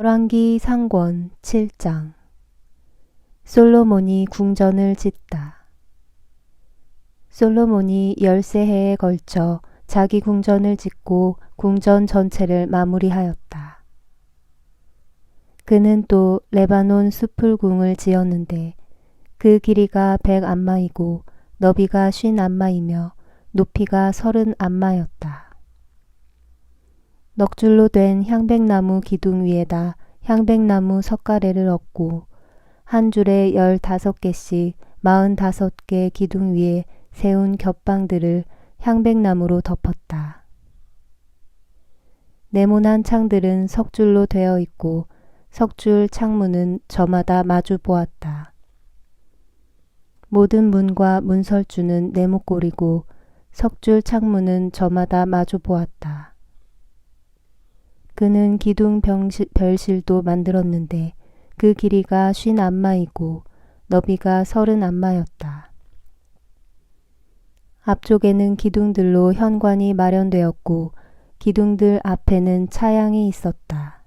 열왕기 상권 7장. 솔로몬이 궁전을 짓다. 솔로몬이 13해에 걸쳐 자기 궁전을 짓고 궁전 전체를 마무리하였다. 그는 또 레바논 수풀궁을 지었는데 그 길이가 100안마이고 너비가 50안마이며 높이가 30안마였다. 넉줄로 된 향백나무 기둥 위에다 향백나무 석가래를 얹고 한 줄에 15개씩 45개 기둥 위에 세운 겹방들을 향백나무로 덮었다. 네모난 창들은 석줄로 되어 있고 석줄 창문은 저마다 마주 보았다. 모든 문과 문설주는 네모꼴이고 석줄 창문은 저마다 마주 보았다. 그는 기둥 별실도 만들었는데 그 길이가 50안마이고 너비가 30안마였다. 앞쪽에는 기둥들로 현관이 마련되었고 기둥들 앞에는 차양이 있었다.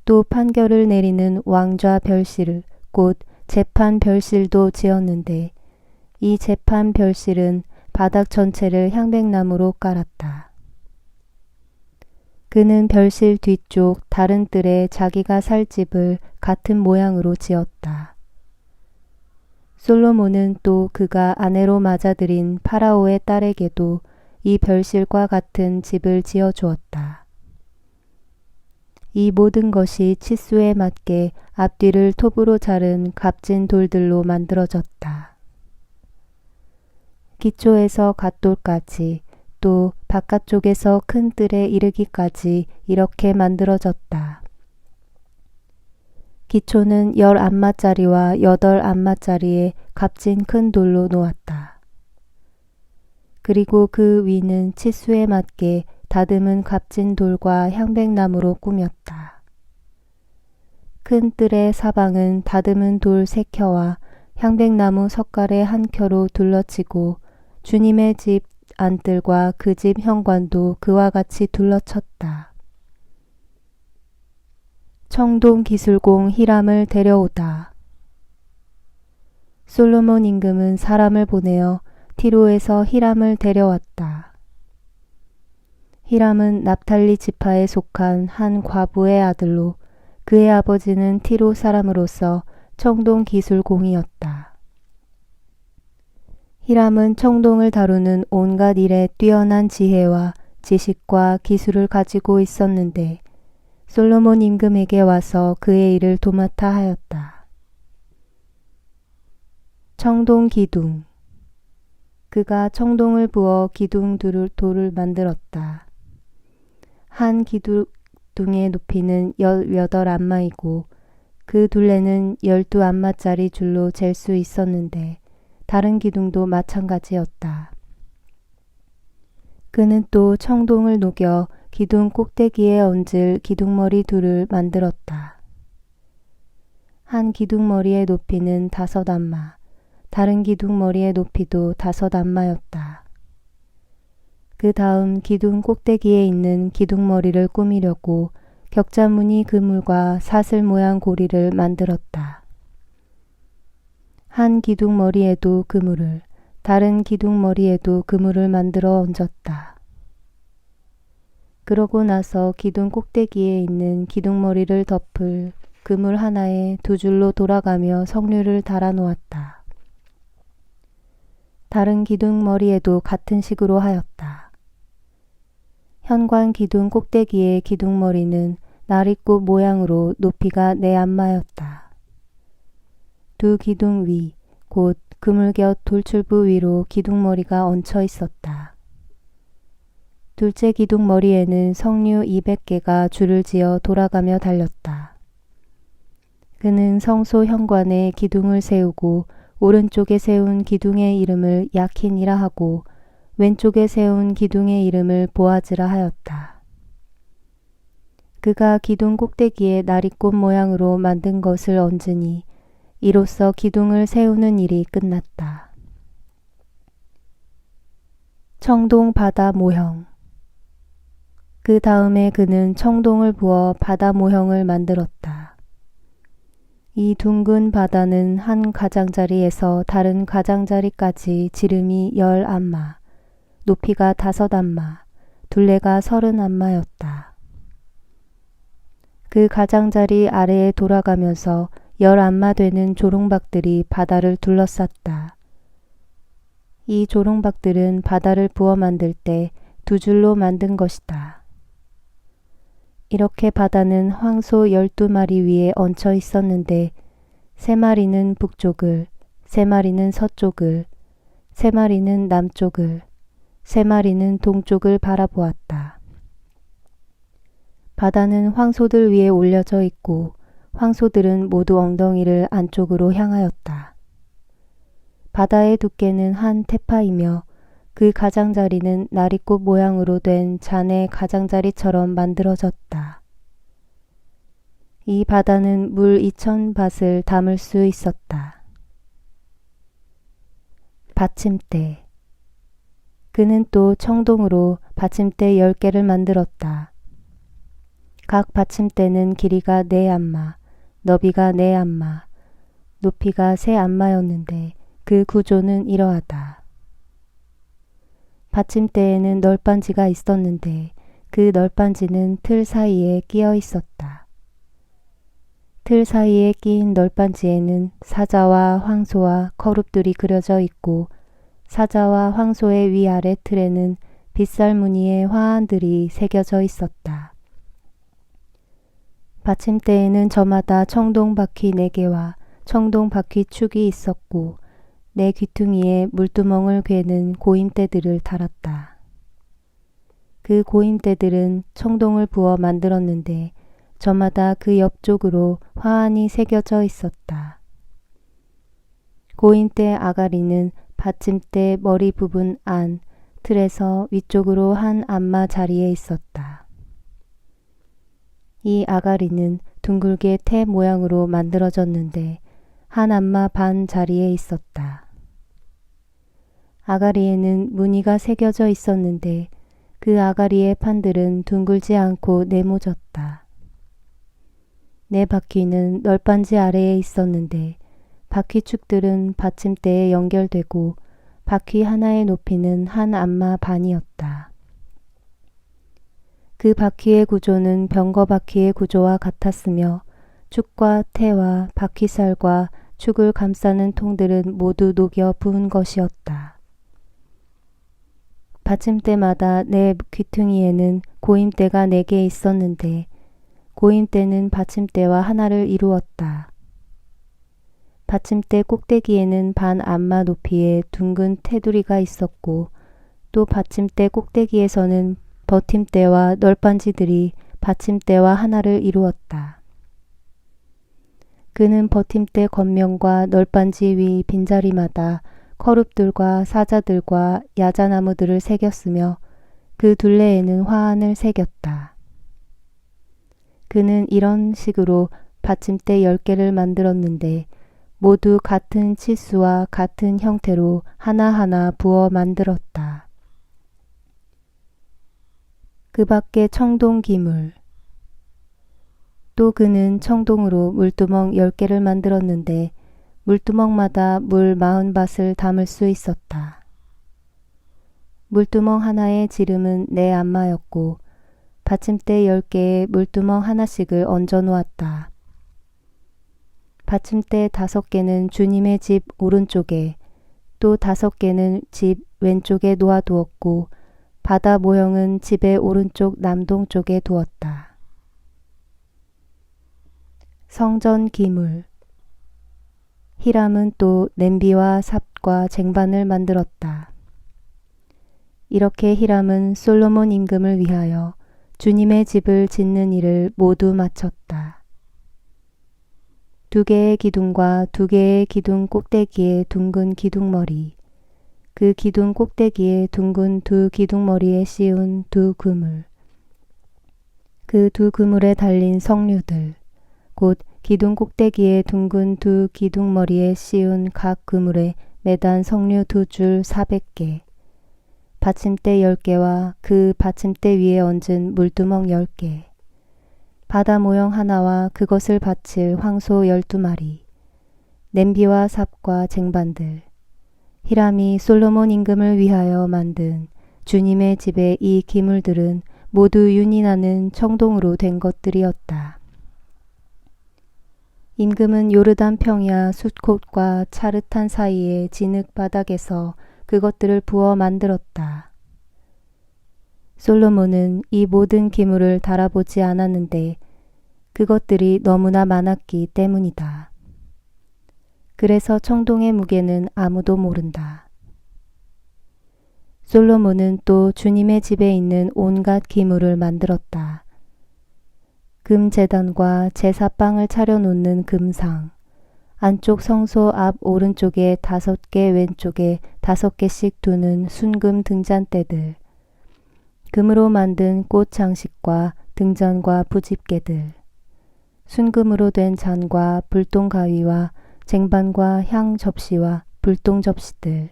또 판결을 내리는 왕좌 별실을 곧 재판 별실도 지었는데 이 재판 별실은 바닥 전체를 향백나무로 깔았다. 그는 별실 뒤쪽 다른 뜰에 자기가 살 집을 같은 모양으로 지었다. 솔로몬은 또 그가 아내로 맞아들인 파라오의 딸에게도 이 별실과 같은 집을 지어주었다. 이 모든 것이 치수에 맞게 앞뒤를 톱으로 자른 값진 돌들로 만들어졌다. 기초에서 갓돌까지 또 바깥쪽에서 큰 뜰에 이르기까지 이렇게 만들어졌다. 기초는 10안마짜리와 8안마짜리의 값진 큰 돌로 놓았다. 그리고 그 위는 치수에 맞게 다듬은 값진 돌과 향백나무로 꾸몄다. 큰 뜰의 사방은 다듬은 돌 3켜와 향백나무 석가래 1켜로 둘러치고 주님의 집 안뜰과 그 집 현관도 그와 같이 둘러쳤다. 청동 기술공 히람을 데려오다. 솔로몬 임금은 사람을 보내어 티로에서 히람을 데려왔다. 히람은 납탈리 지파에 속한 한 과부의 아들로 그의 아버지는 티로 사람으로서 청동 기술공이었다. 히람은 청동을 다루는 온갖 일에 뛰어난 지혜와 지식과 기술을 가지고 있었는데 솔로몬 임금에게 와서 그의 일을 도맡아 하였다. 청동 기둥. 그가 청동을 부어 기둥 돌을 만들었다. 한 기둥의 높이는 18안마이고 그 둘레는 12안마짜리 줄로 잴 수 있었는데 다른 기둥도 마찬가지였다. 그는 또 청동을 녹여 기둥 꼭대기에 얹을 기둥머리 둘을 만들었다. 한 기둥머리의 높이는 5안마, 다른 기둥머리의 높이도 5안마였다. 그 다음 기둥 꼭대기에 있는 기둥머리를 꾸미려고 격자무늬 그물과 사슬 모양 고리를 만들었다. 한 기둥머리에도 그물을, 다른 기둥머리에도 그물을 만들어 얹었다. 그러고 나서 기둥 꼭대기에 있는 기둥머리를 덮을 그물 하나에 2줄로 돌아가며 석류를 달아 놓았다. 다른 기둥머리에도 같은 식으로 하였다. 현관 기둥 꼭대기의 기둥머리는 나리꽃 모양으로 높이가 4안마였다. 두 기둥 위, 곧 그물 곁 돌출부 위로 기둥머리가 얹혀 있었다. 둘째 기둥머리에는 석류 200개가 줄을 지어 돌아가며 달렸다. 그는 성소 현관에 기둥을 세우고 오른쪽에 세운 기둥의 이름을 야킨이라 하고 왼쪽에 세운 기둥의 이름을 보아즈라 하였다. 그가 기둥 꼭대기에 나리꽃 모양으로 만든 것을 얹으니 이로써 기둥을 세우는 일이 끝났다. 청동 바다 모형. 그 다음에 그는 청동을 부어 바다 모형을 만들었다. 이 둥근 바다는 한 가장자리에서 다른 가장자리까지 지름이 10안마, 높이가 5안마, 둘레가 30안마였다. 그 가장자리 아래에 돌아가면서 10안마 되는 조롱박들이 바다를 둘러쌌다. 이 조롱박들은 바다를 부어 만들 때 2줄로 만든 것이다. 이렇게 바다는 황소 12마리 위에 얹혀 있었는데 3마리는 북쪽을, 3마리는 서쪽을, 3마리는 남쪽을, 3마리는 동쪽을 바라보았다. 바다는 황소들 위에 올려져 있고 황소들은 모두 엉덩이를 안쪽으로 향하였다. 바다의 두께는 한 태파이며 그 가장자리는 나리꽃 모양으로 된 잔의 가장자리처럼 만들어졌다. 이 바다는 물 2000밭을 담을 수 있었다. 받침대. 그는 또 청동으로 받침대 10개를 만들었다. 각 받침대는 길이가 4안마, 너비가 4안마, 높이가 3안마였는데 그 구조는 이러하다. 받침대에는 널빤지가 있었는데 그 널빤지는 틀 사이에 끼어 있었다. 틀 사이에 끼인 널빤지에는 사자와 황소와 거룹들이 그려져 있고 사자와 황소의 위아래 틀에는 빗살 무늬의 화환들이 새겨져 있었다. 받침대에는 저마다 청동바퀴 4개와 청동바퀴 축이 있었고 내 귀퉁이에 물두멍을 괴는 고임대들을 달았다. 그 고임대들은 청동을 부어 만들었는데 저마다 그 옆쪽으로 화환이 새겨져 있었다. 고임대 아가리는 받침대 머리 부분 안 틀에서 위쪽으로 한 안마 자리에 있었다. 이 아가리는 둥글게 태 모양으로 만들어졌는데 한 안마 반 자리에 있었다. 아가리에는 무늬가 새겨져 있었는데 그 아가리의 판들은 둥글지 않고 네모졌다. 네 바퀴는 널빤지 아래에 있었는데 바퀴축들은 받침대에 연결되고 바퀴 하나의 높이는 한 안마 반이었다. 그 바퀴의 구조는 병거바퀴의 구조와 같았으며 축과 태와 바퀴살과 축을 감싸는 통들은 모두 녹여 부은 것이었다. 받침대마다 내 귀퉁이에는 고임대가 4개 있었는데 고임대는 받침대와 하나를 이루었다. 받침대 꼭대기에는 반 안마 높이의 둥근 테두리가 있었고 또 받침대 꼭대기에서는 버팀대와 널빤지들이 받침대와 하나를 이루었다. 그는 버팀대 겉면과 널빤지 위 빈자리마다 커룹들과 사자들과 야자나무들을 새겼으며 그 둘레에는 화환을 새겼다. 그는 이런 식으로 받침대 10개를 만들었는데 모두 같은 치수와 같은 형태로 하나하나 부어 만들었다. 그 밖에 청동 기물. 또 그는 청동으로 물두멍 10개를 만들었는데 물두멍마다 물 40밭을 담을 수 있었다. 물두멍 하나의 지름은 4안마였고 받침대 10개에 물두멍 하나씩을 얹어 놓았다. 받침대 5개는 주님의 집 오른쪽에 또 5개는 집 왼쪽에 놓아두었고 바다 모형은 집의 오른쪽 남동쪽에 두었다. 성전 기물. 히람은 또 냄비와 삽과 쟁반을 만들었다. 이렇게 히람은 솔로몬 임금을 위하여 주님의 집을 짓는 일을 모두 마쳤다. 2개의 기둥과 2개의 기둥 꼭대기에 둥근 기둥머리, 그 기둥 꼭대기에 둥근 2 기둥머리에 씌운 2 그물, 그 2 그물에 달린 석류들, 곧 기둥 꼭대기에 둥근 2 기둥머리에 씌운 각 그물에 매단 석류 2줄 400개, 받침대 10개와 그 받침대 위에 얹은 물두멍 10개, 바다 모형 하나와 그것을 받칠 황소 12마리, 냄비와 삽과 쟁반들, 히람이 솔로몬 임금을 위하여 만든 주님의 집의 이 기물들은 모두 윤이 나는 청동으로 된 것들이었다. 임금은 요르단 평야 숫꽃과 차르탄 사이의 진흙 바닥에서 그것들을 부어 만들었다. 솔로몬은 이 모든 기물을 달아보지 않았는데 그것들이 너무나 많았기 때문이다. 그래서 청동의 무게는 아무도 모른다. 솔로몬은 또 주님의 집에 있는 온갖 기물을 만들었다. 금제단과 제사빵을 차려놓는 금상, 안쪽 성소 앞 오른쪽에 5개, 왼쪽에 5개씩 두는 순금 등잔대들, 금으로 만든 꽃 장식과 등잔과 부집개들, 순금으로 된 잔과 불똥 가위와 쟁반과 향 접시와 불똥 접시들,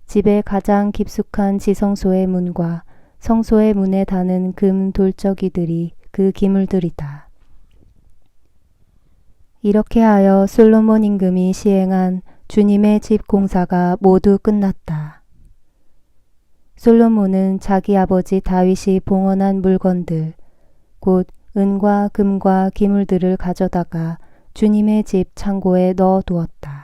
집의 가장 깊숙한 지성소의 문과 성소의 문에 다는 금 돌적이들이 그 기물들이다. 이렇게 하여 솔로몬 임금이 시행한 주님의 집 공사가 모두 끝났다. 솔로몬은 자기 아버지 다윗이 봉헌한 물건들, 곧 은과 금과 기물들을 가져다가 주님의 집 창고에 넣어 두었다.